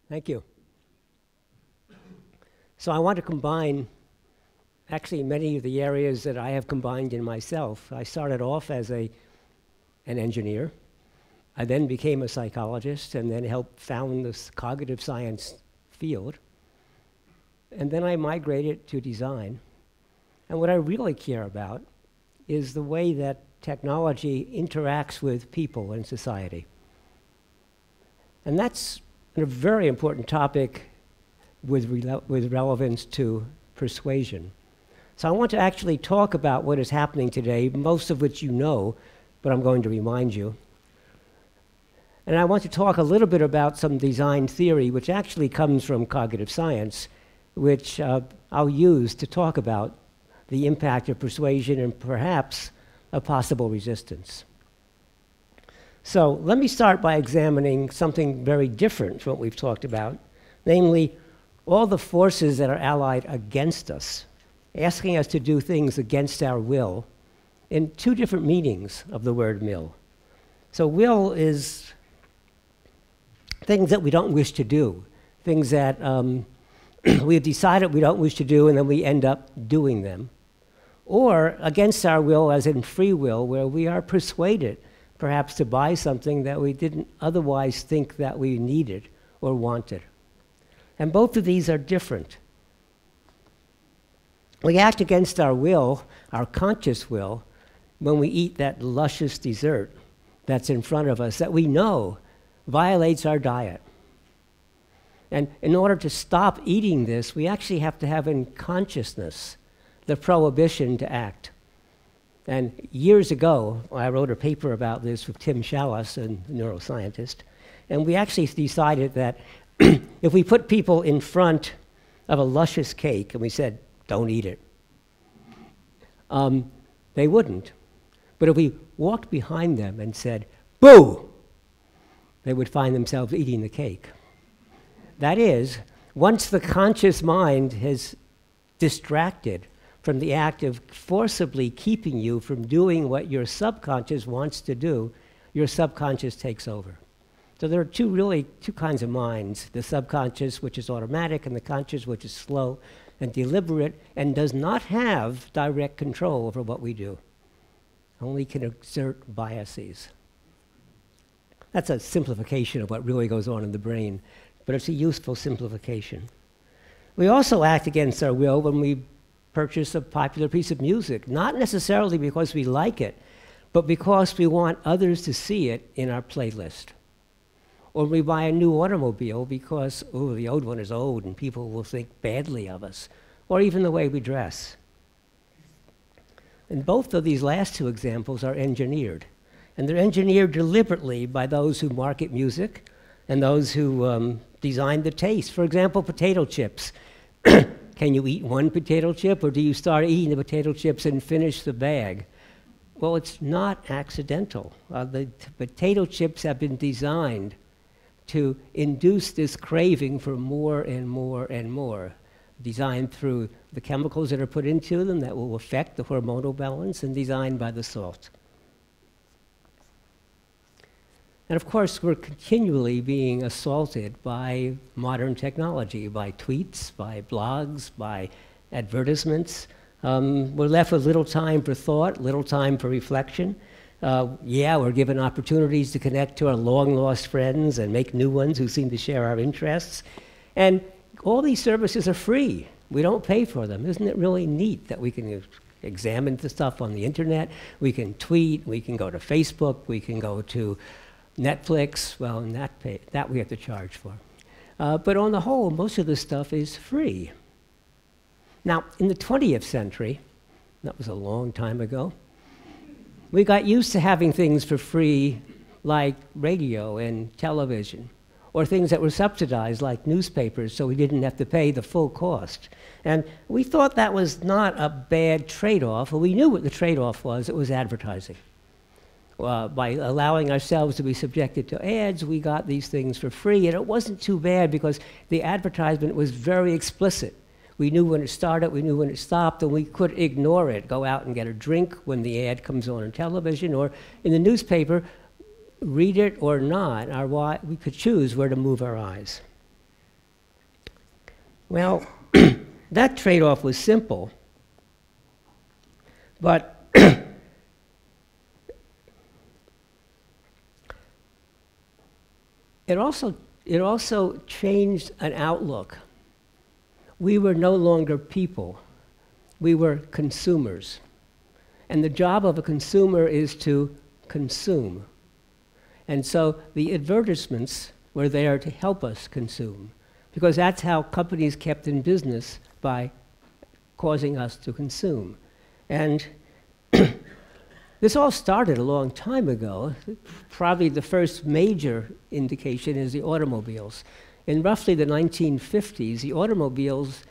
Thank you. So I want to combine actually many of the areas that I have combined in myself. I started off as an engineer. I then became a psychologist and then helped found this cognitive science field. And then I migrated to design. And what I really care about is the way that technology interacts with people in society. And that's a very important topic with relevance to persuasion. So I want to actually talk about what is happening today, most of which you know, but I'm going to remind you. And I want to talk a little bit about some design theory, which actually comes from cognitive science, which I'll use to talk about the impact of persuasion and perhaps a possible resistance. So let me start by examining something very different from what we've talked about, namely all the forces that are allied against us, asking us to do things against our will, in two different meanings of the word will. So will is things that we don't wish to do, things that we've decided we don't wish to do and then we end up doing them. Or against our will, as in free will, where we are persuaded perhaps to buy something that we didn't otherwise think that we needed or wanted. And both of these are different. We act against our will, our conscious will, when we eat that luscious dessert that's in front of us that we know violates our diet. And in order to stop eating this, we actually have to have in consciousness the prohibition to act. And years ago, I wrote a paper about this with Tim Challis, a neuroscientist, and we actually decided that if we put people in front of a luscious cake and we said, don't eat it, they wouldn't. But if we walked behind them and said, boo, they would find themselves eating the cake. That is, once the conscious mind has distracted from the act of forcibly keeping you from doing what your subconscious wants to do, your subconscious takes over. So there are two kinds of minds, the subconscious, which is automatic, and the conscious, which is slow and deliberate and does not have direct control over what we do, only can exert biases. That's a simplification of what really goes on in the brain, but it's a useful simplification. We also act against our will when we purchase a popular piece of music, not necessarily because we like it, but because we want others to see it in our playlist. Or we buy a new automobile because, oh, the old one is old and people will think badly of us, or even the way we dress. And both of these last two examples are engineered. And they're engineered deliberately by those who market music and those who design the taste. For example, potato chips. Can you eat one potato chip, or do you start eating the potato chips and finish the bag? Well, it's not accidental. The potato chips have been designed to induce this craving for more and more and more, designed through the chemicals that are put into them that will affect the hormonal balance, and designed by the salt. And of course, we're continually being assaulted by modern technology, by tweets, by blogs, by advertisements. We're left with little time for thought, little time for reflection. We're given opportunities to connect to our long-lost friends and make new ones who seem to share our interests. And all these services are free. We don't pay for them. Isn't it really neat that we can examine the stuff on the internet? We can tweet, we can go to Facebook, we can go to Netflix. Well, that we have to charge for. But on the whole, most of this stuff is free. Now, in the 20th century, that was a long time ago, we got used to having things for free like radio and television, or things that were subsidized like newspapers so we didn't have to pay the full cost. And we thought that was not a bad trade-off. Well, we knew what the trade-off was. It was advertising. By allowing ourselves to be subjected to ads, we got these things for free, and it wasn't too bad because the advertisement was very explicit. We knew when it started, we knew when it stopped, and we could ignore it, go out and get a drink when the ad comes on television, or in the newspaper, read it or not. We could choose where to move our eyes. Well, that trade-off was simple, but it also changed an outlook. We were no longer people. We were consumers. And the job of a consumer is to consume. And so the advertisements were there to help us consume, because that's how companies kept in business, by causing us to consume. And this all started a long time ago. Probably the first major indication is the automobiles. In roughly the 1950s, the automobiles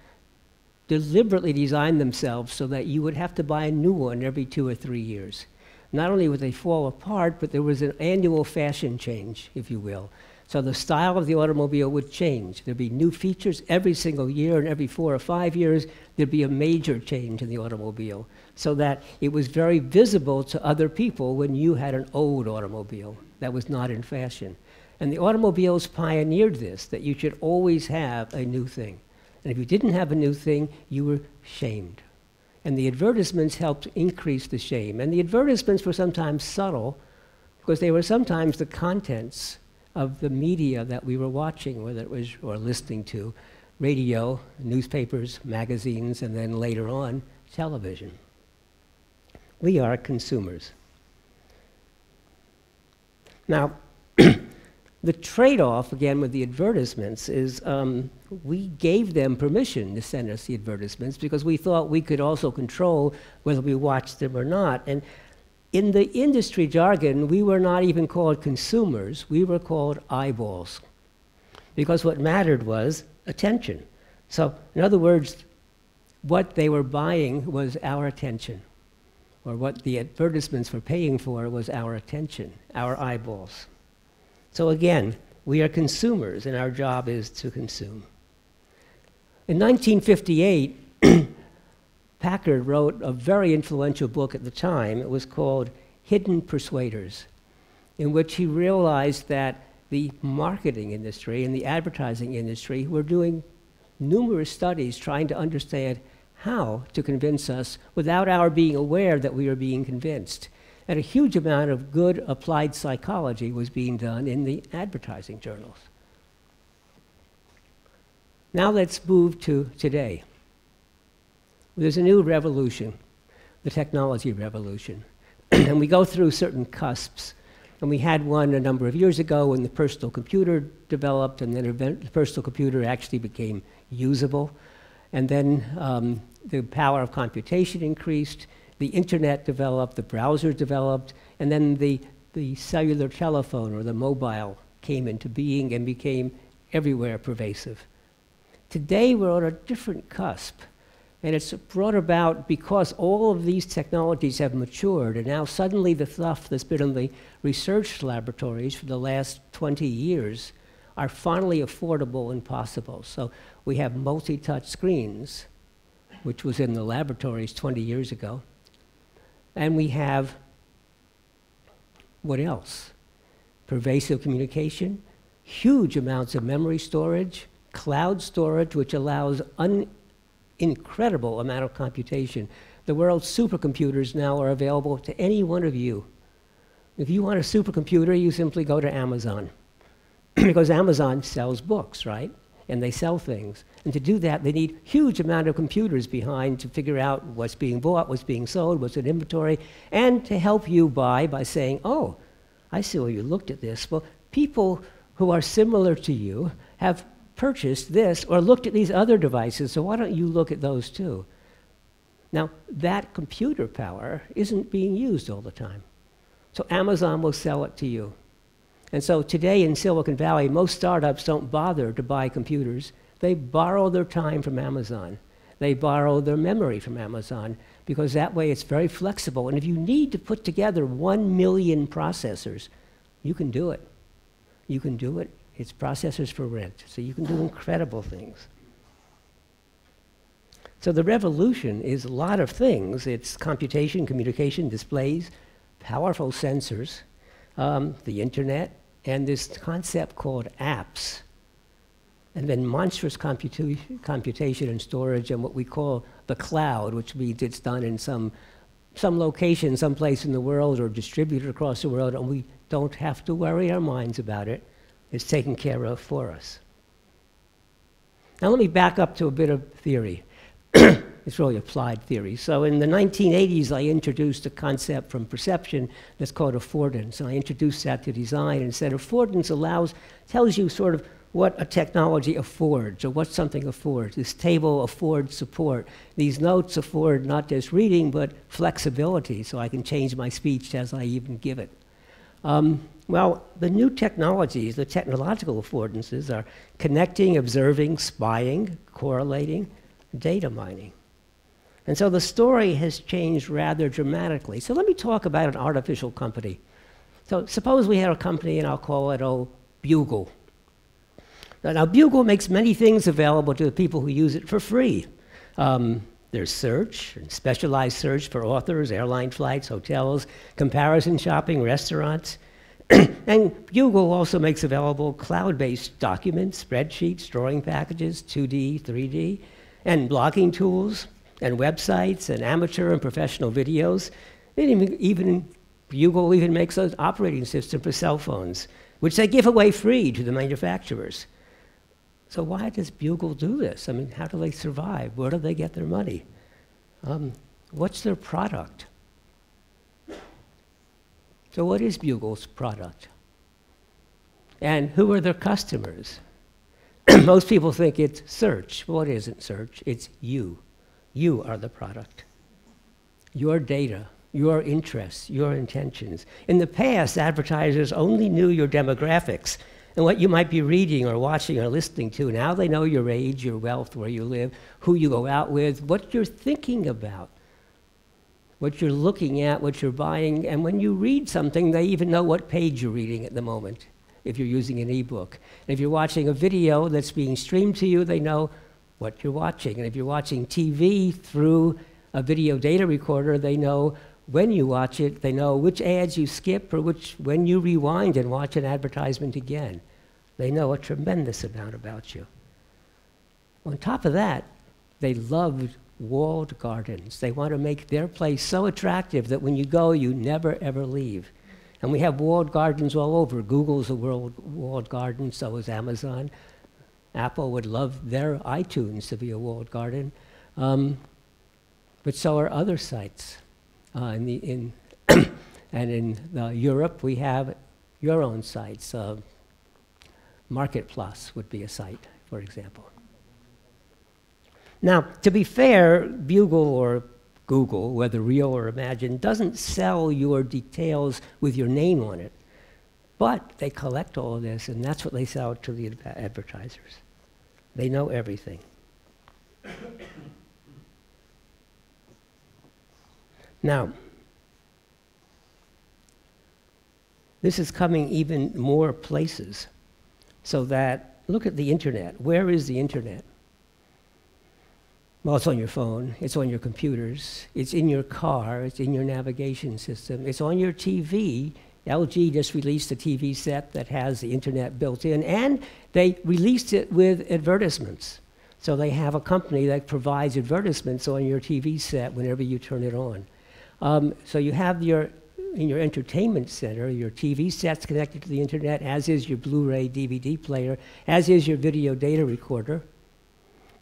deliberately designed themselves so that you would have to buy a new one every 2 or 3 years. Not only would they fall apart, but there was an annual fashion change, if you will. So the style of the automobile would change. There'd be new features every single year, and every 4 or 5 years, there'd be a major change in the automobile, so that it was very visible to other people when you had an old automobile that was not in fashion. And the automobiles pioneered this, that you should always have a new thing. And if you didn't have a new thing, you were shamed. And the advertisements helped increase the shame. And the advertisements were sometimes subtle, because they were sometimes the contents of the media that we were watching, whether it was, or listening to, radio, newspapers, magazines, and then later on, television. We are consumers. Now, the trade-off, again, with the advertisements is we gave them permission to send us the advertisements because we thought we could also control whether we watched them or not. And in the industry jargon, we were not even called consumers. We were called eyeballs, because what mattered was attention. So, in other words, what they were buying was our attention, or what the advertisements were paying for was our attention, our eyeballs. So again, we are consumers, and our job is to consume. In 1958, Packard wrote a very influential book at the time. It was called Hidden Persuaders, in which he realized that the marketing industry and the advertising industry were doing numerous studies trying to understand how to convince us without our being aware that we were being convinced. And a huge amount of good applied psychology was being done in the advertising journals. Now let's move to today. There's a new revolution, the technology revolution. And we go through certain cusps. And we had one a number of years ago when the personal computer developed, and then the personal computer actually became usable. And then the power of computation increased, the internet developed, the browser developed, and then the cellular telephone or the mobile came into being and became everywhere pervasive. Today we're on a different cusp. And it's brought about because all of these technologies have matured, and now suddenly the stuff that's been in the research laboratories for the last 20 years are finally affordable and possible. So we have multi-touch screens, which was in the laboratories 20 years ago. And we have, what else? Pervasive communication, huge amounts of memory storage, cloud storage, which allows incredible amount of computation. The world's supercomputers now are available to any one of you. If you want a supercomputer, you simply go to Amazon, because Amazon sells books, right? And they sell things. And to do that, they need huge amount of computers behind to figure out what's being bought, what's being sold, what's in inventory, and to help you buy by saying, oh, I see where you looked at this. Well, people who are similar to you have purchased this or looked at these other devices, so why don't you look at those too? Now, that computer power isn't being used all the time. So Amazon will sell it to you. And so today in Silicon Valley, most startups don't bother to buy computers. They borrow their time from Amazon. They borrow their memory from Amazon, because that way it's very flexible. And if you need to put together 1 million processors, you can do it. You can do it. It's processors for rent, so you can do incredible things. So the revolution is a lot of things. It's computation, communication, displays, powerful sensors, the internet, and this concept called apps. and then monstrous computation and storage and what we call the cloud, which means it's done in some location, someplace in the world or distributed across the world, and we don't have to worry our minds about it. It's taken care of for us. Now let me back up to a bit of theory. It's really applied theory. So in the 1980s, I introduced a concept from perception that's called affordance, and I introduced that to design and said affordance tells you sort of what a technology affords, or what something affords. This table affords support. These notes afford not just reading, but flexibility, so I can change my speech as I even give it. Well, the new technologies, the technological affordances, are connecting, observing, spying, correlating, data mining. And so the story has changed rather dramatically. So let me talk about an artificial company. So suppose we had a company, and I'll call it, Bugle. Now, Bugle makes many things available to the people who use it for free. There's search, and specialized search for authors, airline flights, hotels, comparison shopping, restaurants. And Bugle also makes available cloud-based documents, spreadsheets, drawing packages, 2D, 3D, and blogging tools, and websites, and amateur and professional videos. Bugle even makes an operating system for cell phones, which they give away free to the manufacturers. So why does Bugle do this? I mean, how do they survive? Where do they get their money? What's their product? So what is Bugle's product? And who are their customers? Most people think it's search. Well, it isn't search. It's you. You are the product. Your data, your interests, your intentions. In the past, advertisers only knew your demographics and what you might be reading or watching or listening to. Now they know your age, your wealth, where you live, who you go out with, what you're thinking about, what you're looking at, what you're buying. And when you read something, they even know what page you're reading at the moment, if you're using an ebook. And if you're watching a video that's being streamed to you, they know what you're watching. And if you're watching TV through a video data recorder, they know when you watch it, they know which ads you skip or when you rewind and watch an advertisement again. They know a tremendous amount about you. On top of that, they love walled gardens. They want to make their place so attractive that when you go, you never, ever leave. And we have walled gardens all over. Google's a walled garden, so is Amazon. Apple would love their iTunes to be a walled garden. But so are other sites. In Europe, we have your own sites. Marketplace would be a site, for example. Now, to be fair, Bugle or Google, whether real or imagined, doesn't sell your details with your name on it. But they collect all of this, and that's what they sell to the advertisers. They know everything. Now, this is coming even more places, so that, look at the internet. Where is the internet? Well, it's on your phone, it's on your computers, it's in your car, it's in your navigation system, it's on your TV. LG just released a TV set that has the internet built in, and they released it with advertisements. So they have a company that provides advertisements on your TV set whenever you turn it on. So you have in your entertainment center, your TV set's connected to the internet, as is your Blu-ray DVD player, as is your video data recorder,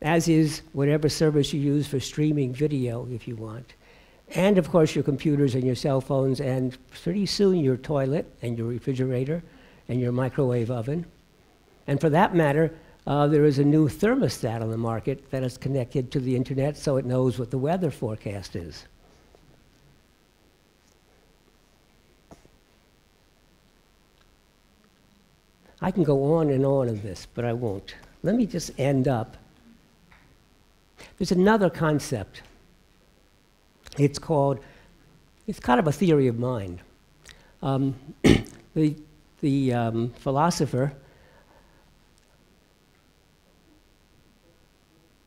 as is whatever service you use for streaming video if you want. And of course your computers and your cell phones, and pretty soon your toilet and your refrigerator and your microwave oven. And for that matter, there is a new thermostat on the market that is connected to the internet so it knows what the weather forecast is. I can go on in this, but I won't. Let me just end up. There's another concept. It's kind of a theory of mind. The philosopher,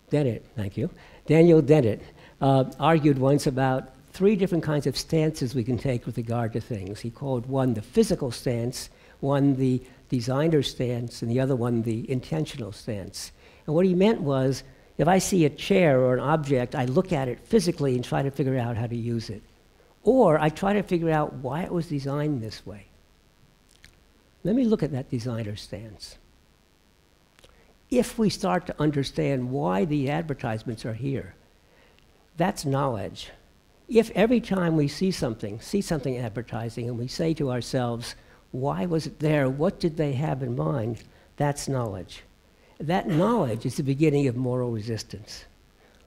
Dennett, thank you, Daniel Dennett, argued once about 3 different kinds of stances we can take with regard to things. He called one the physical stance, one the designer stance and the other one the intentional stance. And what he meant was, if I see a chair or an object, I look at it physically and try to figure out how to use it. Or I try to figure out why it was designed this way. Let me look at that designer stance. If we start to understand why the advertisements are here, that's knowledge. If every time we see something advertising, and we say to ourselves, why was it there? What did they have in mind? That's knowledge. That knowledge is the beginning of moral resistance.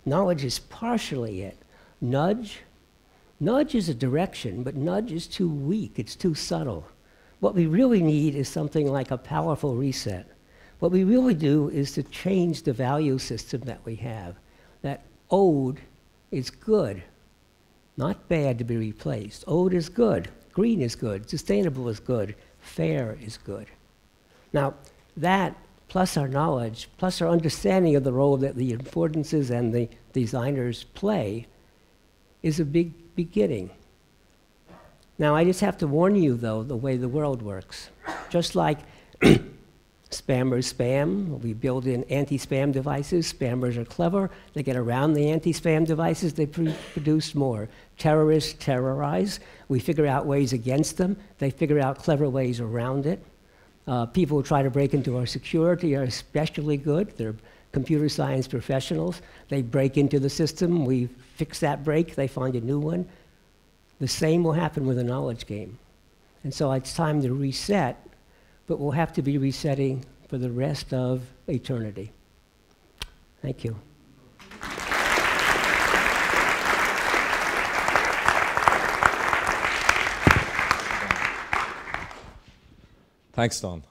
Knowledge is partially it. Nudge is a direction, but nudge is too weak, it's too subtle. What we really need is something like a powerful reset. What we really do is to change the value system that we have. That ode is good, not bad to be replaced. Ode is good, green is good, sustainable is good, fair is good. Now, that plus our knowledge, plus our understanding of the role that the affordances and the designers play is a big beginning. Now, I just have to warn you, though, the way the world works. Just like spammers spam, we build in anti-spam devices. Spammers are clever. They get around the anti-spam devices. They produce more. Terrorists terrorize. We figure out ways against them. They figure out clever ways around it. People who try to break into our security are especially good. They're computer science professionals. They break into the system. We fix that break. They find a new one. The same will happen with a knowledge game. And so it's time to reset, but we'll have to be resetting for the rest of eternity. Thank you. Thanks, Don.